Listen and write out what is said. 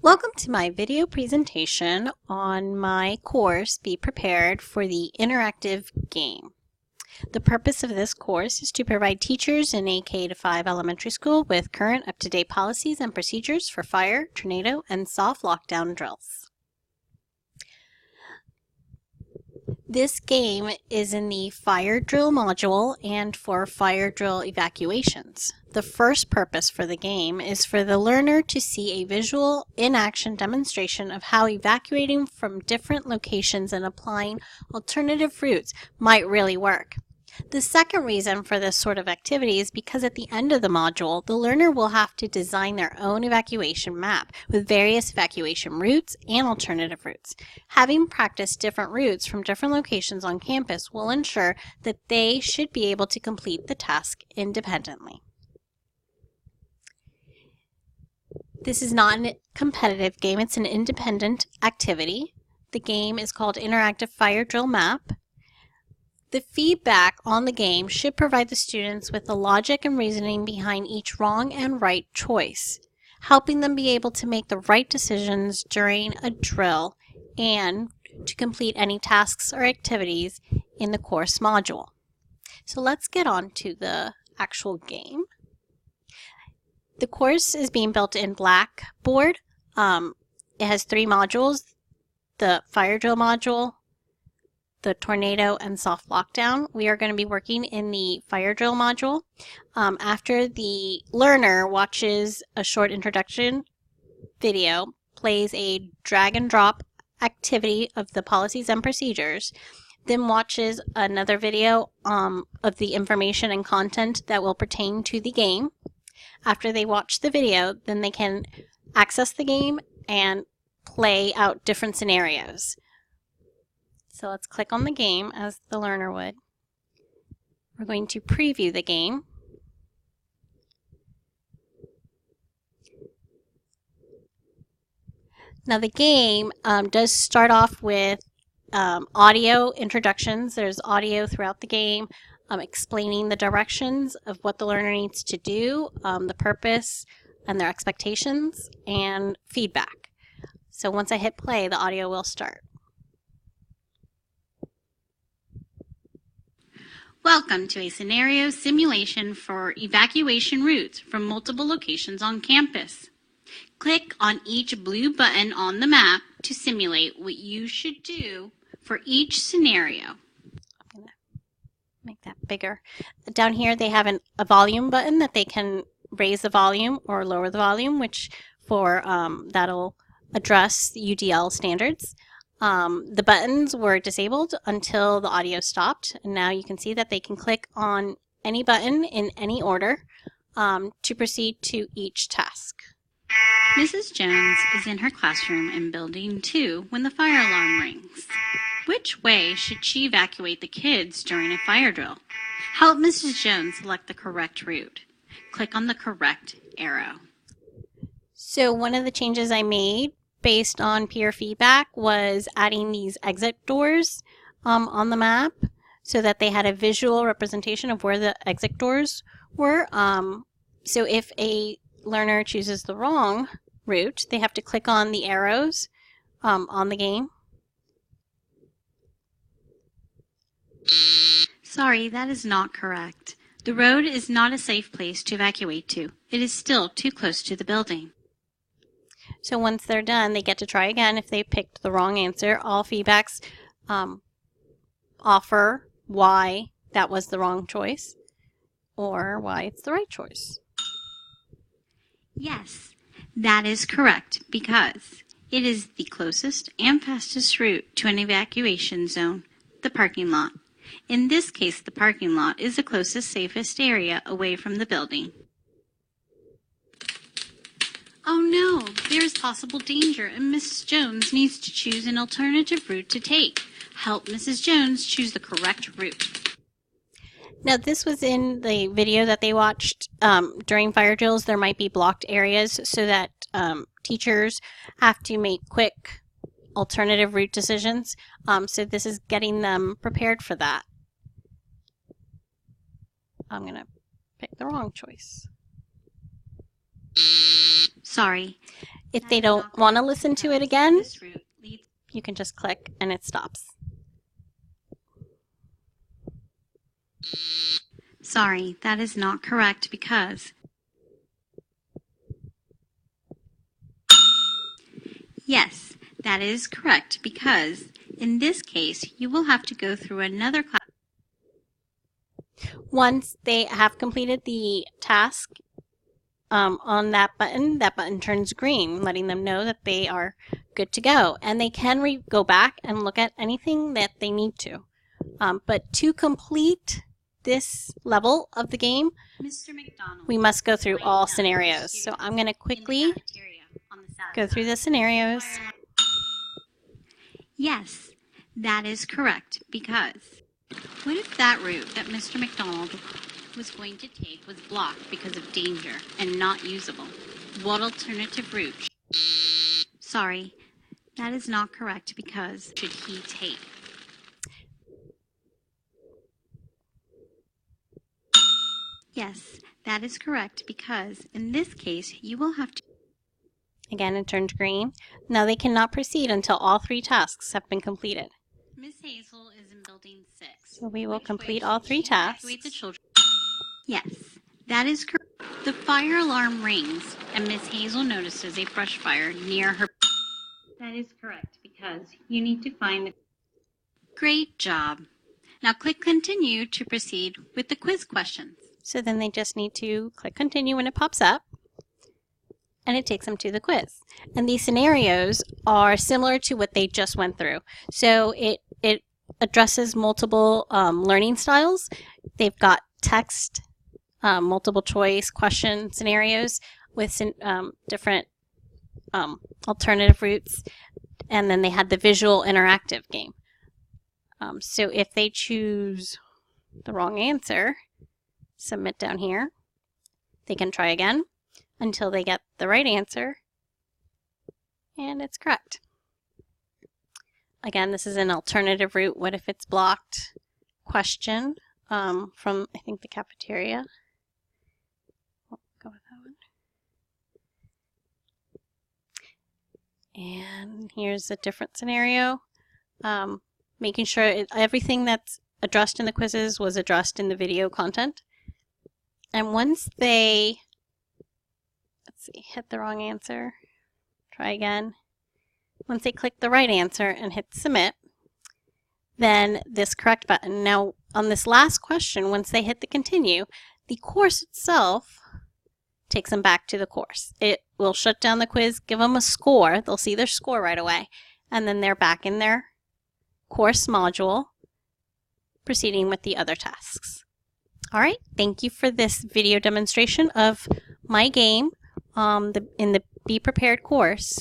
Welcome to my video presentation on my course, Be Prepared for the Interactive Game. The purpose of this course is to provide teachers in a K-5 elementary school with current up-to-date policies and procedures for fire, tornado, and soft lockdown drills. This game is in the fire drill module and for fire drill evacuations. The first purpose for the game is for the learner to see a visual in-action demonstration of how evacuating from different locations and applying alternative routes might really work. The second reason for this sort of activity is because at the end of the module, the learner will have to design their own evacuation map with various evacuation routes and alternative routes. Having practiced different routes from different locations on campus will ensure that they should be able to complete the task independently. This is not a competitive game, it's an independent activity. The game is called Interactive Fire Drill Map. The feedback on the game should provide the students with the logic and reasoning behind each wrong and right choice, helping them be able to make the right decisions during a drill and to complete any tasks or activities in the course module. So let's get on to the actual game. The course is being built in Blackboard. It has 3 modules: the fire drill module, the tornado, and soft lockdown. We are going to be working in the fire drill module. After the learner watches a short introduction video, plays a drag and drop activity of the policies and procedures, then watches another video of the information and content that will pertain to the game. After they watch the video, then they can access the game and play out different scenarios. So let's click on the game as the learner would. We're going to preview the game. Now the game does start off with audio introductions. There's audio throughout the game explaining the directions of what the learner needs to do, the purpose and their expectations, and feedback. So once I hit play, the audio will start. Welcome to a scenario simulation for evacuation routes from multiple locations on campus. Click on each blue button on the map to simulate what you should do for each scenario. I'm going to make that bigger. Down here they have a volume button that they can raise the volume or lower the volume, which that'll address the UDL standards. The buttons were disabled until the audio stopped, and now you can see that they can click on any button in any order to proceed to each task. Mrs. Jones is in her classroom in Building 2 when the fire alarm rings. Which way should she evacuate the kids during a fire drill? Help Mrs. Jones select the correct route. Click on the correct arrow. So one of the changes I made based on peer feedback was adding these exit doors on the map so that they had a visual representation of where the exit doors were. So if a learner chooses the wrong route, they have to click on the arrows on the game. Sorry, that is not correct. The road is not a safe place to evacuate to. It is still too close to the building. So once they're done, they get to try again if they picked the wrong answer. All feedbacks offer why that was the wrong choice or why it's the right choice. Yes, that is correct because it is the closest and fastest route to an evacuation zone, the parking lot. In this case, the parking lot is the closest, safest area away from the building. Oh no, there is possible danger and Mrs. Jones needs to choose an alternative route to take. Help Mrs. Jones choose the correct route. Now this was in the video that they watched during fire drills. There might be blocked areas so that teachers have to make quick alternative route decisions. So this is getting them prepared for that. I'm going to pick the wrong choice. Sorry. If they don't want to listen to it again, you can just click and it stops. Sorry, that is not correct because... Yes, that is correct because in this case, you will have to go through another class. Once they have completed the task on that button turns green, letting them know that they are good to go. And they can go back and look at anything that they need to. But to complete this level of the game, Mr. McDonald, we must go through all scenarios. So I'm going to quickly go through the scenarios. Yes, that is correct because what if that route that Mr. McDonald was going to take was blocked because of danger and not usable? What alternative route? Sorry, that is not correct because should he take? Yes, that is correct because in this case you will have to... Again, it turned green. Now they cannot proceed until all 3 tasks have been completed. Miss Hazel is in building 6. So we will complete all 3 tasks. The children? Yes, that is correct. The fire alarm rings and Miss Hazel notices a brush fire near her. That is correct because you need to find the... Great job. Now click continue to proceed with the quiz questions. So then they just need to click continue when it pops up, and it takes them to the quiz. And these scenarios are similar to what they just went through. So it addresses multiple learning styles. They've got text, multiple choice question scenarios with different alternative routes, and then they had the visual interactive game. So if they choose the wrong answer, submit down here. They can try again until they get the right answer, and it's correct. Again, this is an alternative route. What if it's blocked? Question from, I think, the cafeteria. We'll go with that one. And here's a different scenario. Making sure everything that's addressed in the quizzes was addressed in the video content. And once they, hit the wrong answer, try again. Once they click the right answer and hit submit, then this correct button. Now, on this last question, once they hit the continue, the course itself takes them back to the course. It will shut down the quiz, give them a score. They'll see their score right away. And then they're back in their course module, proceeding with the other tasks. All right, thank you for this video demonstration of my game in the Be Prepared course.